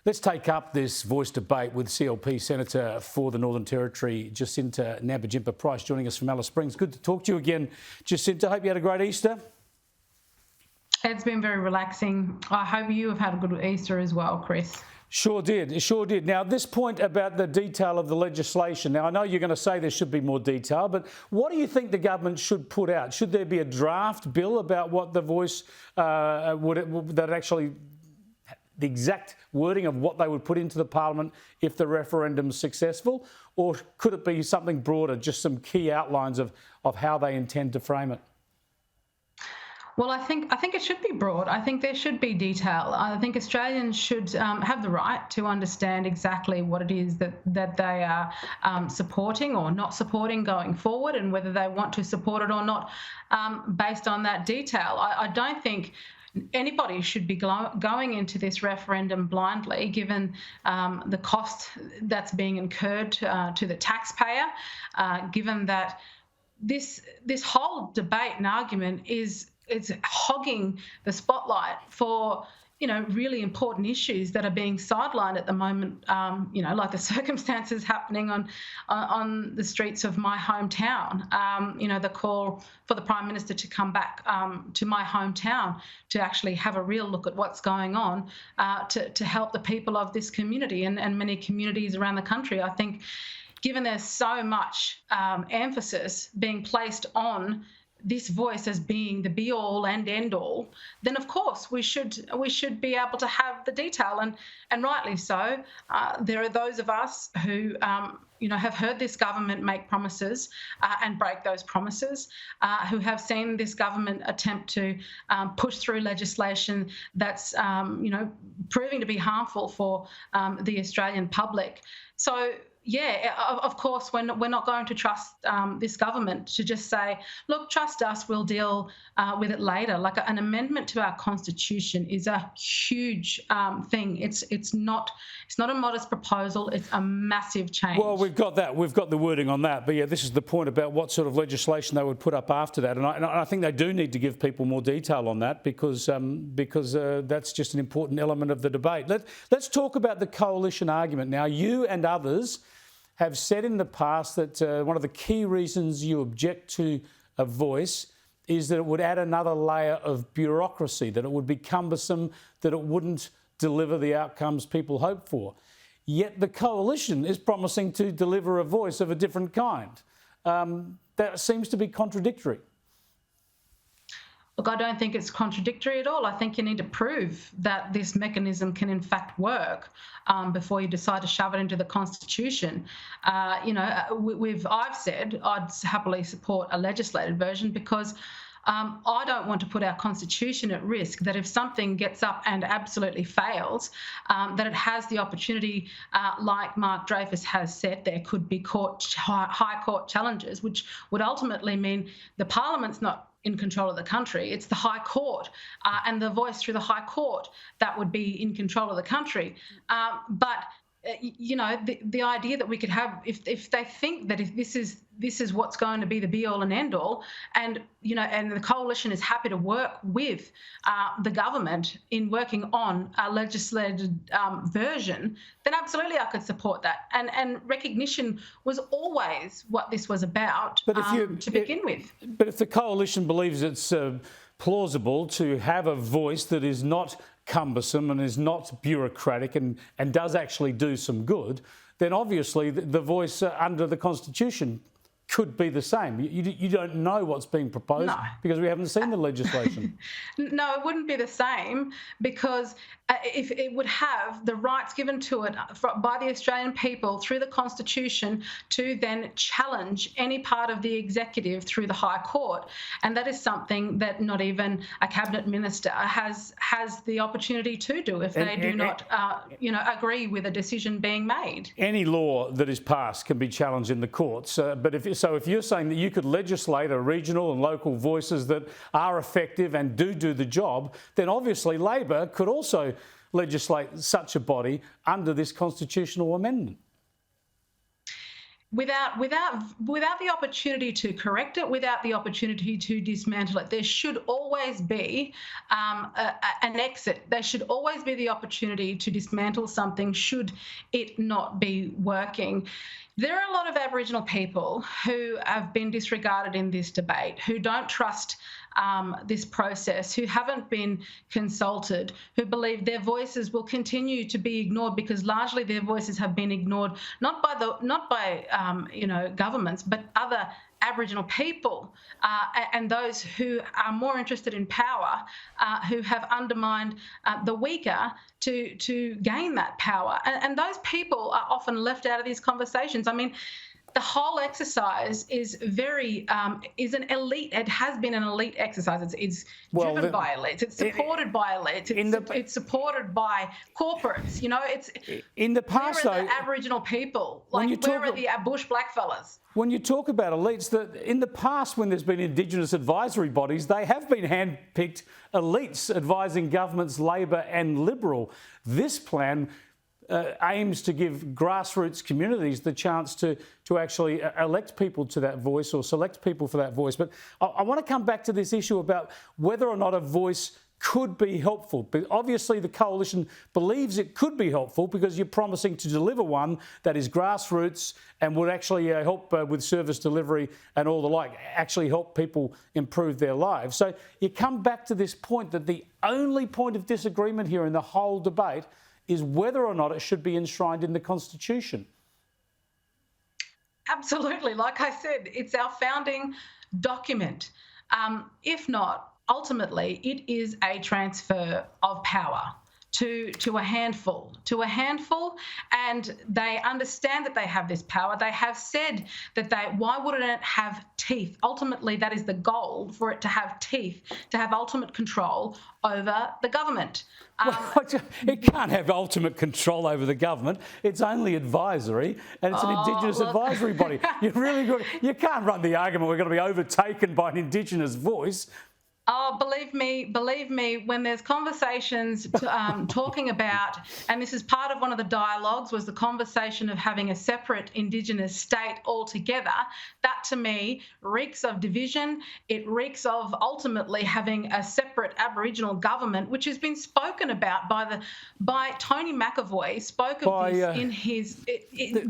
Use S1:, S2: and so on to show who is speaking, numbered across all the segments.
S1: Let's take up this voice debate with CLP Senator for the Northern Territory, Jacinta Nampijinpa-Price, joining us from Alice Springs. Good to talk to you again, Jacinta. Hope you had a great Easter.
S2: It's been very relaxing. I hope you have had a good Easter as well, Chris.
S1: Sure did. Now, this point about the detail of the legislation. Now, I know you're going to say there should be more detail, but what do you think the government should put out? Should there be a draft bill about what the voice that actually the exact wording of what they would put into the parliament if the referendum's successful? Or could it be something broader, just some key outlines of how they intend to frame it?
S2: Well, I think it should be broad. I think there should be detail. I think Australians should have the right to understand exactly what it is that they are supporting or not supporting going forward, and whether they want to support it or not based on that detail. I don't think anybody should be going into this referendum blindly, given the cost that's being incurred to the taxpayer, given that this whole debate and argument it's hogging the spotlight for, really important issues that are being sidelined at the moment, like the circumstances happening on the streets of my hometown. The call for the Prime Minister to come back to my hometown to actually have a real look at what's going on to help the people of this community and many communities around the country. I think given there's so much emphasis being placed on this voice as being the be all and end all, then of course we should be able to have the detail, and rightly so. There are those of us who have heard this government make promises and break those promises, who have seen this government attempt to push through legislation that's proving to be harmful for the Australian public. So yeah, of course, we're not going to trust this government to just say, look, trust us, we'll deal with it later. Like an amendment to our constitution is a huge thing. It's not a modest proposal. It's a massive change.
S1: Well, we've got that. We've got the wording on that. But yeah, this is the point about what sort of legislation they would put up after that. And I think they do need to give people more detail on that because that's just an important element of the debate. Let's talk about the coalition argument. Now, you and others have said in the past that one of the key reasons you object to a voice is that it would add another layer of bureaucracy, that it would be cumbersome, that it wouldn't deliver the outcomes people hope for. Yet the coalition is promising to deliver a voice of a different kind. That seems to be contradictory.
S2: Look, I don't think it's contradictory at all. I think you need to prove that this mechanism can in fact work before you decide to shove it into the Constitution. I've said I'd happily support a legislated version because I don't want to put our Constitution at risk, that if something gets up and absolutely fails, that it has the opportunity, like Mark Dreyfus has said, there could be high court challenges, which would ultimately mean the Parliament's not in control of the country. It's the High Court and the voice through the High Court that would be in control of the country. But the idea that we could have, if they think that if this is what's going to be the be all and end all, and the coalition is happy to work with the government in working on a legislated version, then absolutely I could support that. And recognition was always what this was about to begin with.
S1: But if the coalition believes it's plausible to have a voice that is not cumbersome and is not bureaucratic and does actually do some good, then obviously the voice under the Constitution could be the same. You don't know what's being proposed because we haven't seen the legislation.
S2: No, it wouldn't be the same because if it would have the rights given to it by the Australian people through the Constitution to then challenge any part of the executive through the High Court. And that is something that not even a cabinet minister has the opportunity to do if they do not agree with a decision being made.
S1: Any law that is passed can be challenged in the courts. But if you're saying that you could legislate a regional and local voices that are effective and do the job, then obviously Labor could also legislate such a body under this constitutional amendment.
S2: without the opportunity to correct it, without the opportunity to dismantle it, there should always be an exit. There should always be the opportunity to dismantle something should it not be working. There are a lot of Aboriginal people who have been disregarded in this debate, who don't trust this process, who haven't been consulted, who believe their voices will continue to be ignored because largely their voices have been ignored not by governments, but other Aboriginal people and those who are more interested in power, who have undermined the weaker to gain that power. And those people are often left out of these conversations. I mean, the whole exercise is an elite. It has been an elite exercise. It's driven by elites. It's supported by elites. It's supported by corporates. It's
S1: in the past,
S2: where are the Aboriginal people? Where are the bush blackfellas?
S1: When you talk about elites, in the past, when there's been Indigenous advisory bodies, they have been hand-picked elites advising governments, Labor and Liberal. This plan aims to give grassroots communities the chance to actually elect people to that voice or select people for that voice. But I want to come back to this issue about whether or not a voice could be helpful. But obviously the coalition believes it could be helpful because you're promising to deliver one that is grassroots and would actually help with service delivery and all the like, actually help people improve their lives. So you come back to this point that the only point of disagreement here in the whole debate is whether or not it should be enshrined in the Constitution.
S2: Absolutely. Like I said, it's our founding document. If not, ultimately, it is a transfer of power to a handful, and they understand that they have this power. They have said that why wouldn't it have teeth? Ultimately, that is the goal, for it to have teeth, to have ultimate control over the government.
S1: It can't have ultimate control over the government. It's only advisory, and it's an Indigenous advisory body. You can't run the argument we're going to be overtaken by an Indigenous voice.
S2: Oh, believe me, when there's conversations talking about, and this is part of one of the dialogues, was the conversation of having a separate Indigenous state altogether, that to me reeks of division. It reeks of ultimately having a separate Aboriginal government, which has been spoken about by Tony McAvoy, spoke of this in his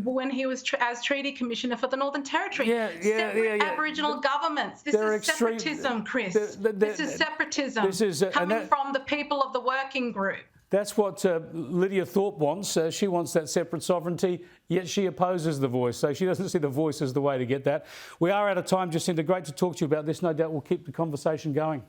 S2: when he was as Treaty Commissioner for the Northern Territory. Separate Aboriginal governments. This is separatism, Chris. This is separatism coming from the people of the working group.
S1: That's what Lydia Thorpe wants. She wants that separate sovereignty, yet she opposes the voice. So she doesn't see the voice as the way to get that. We are out of time, Jacinta. Great to talk to you about this. No doubt we'll keep the conversation going.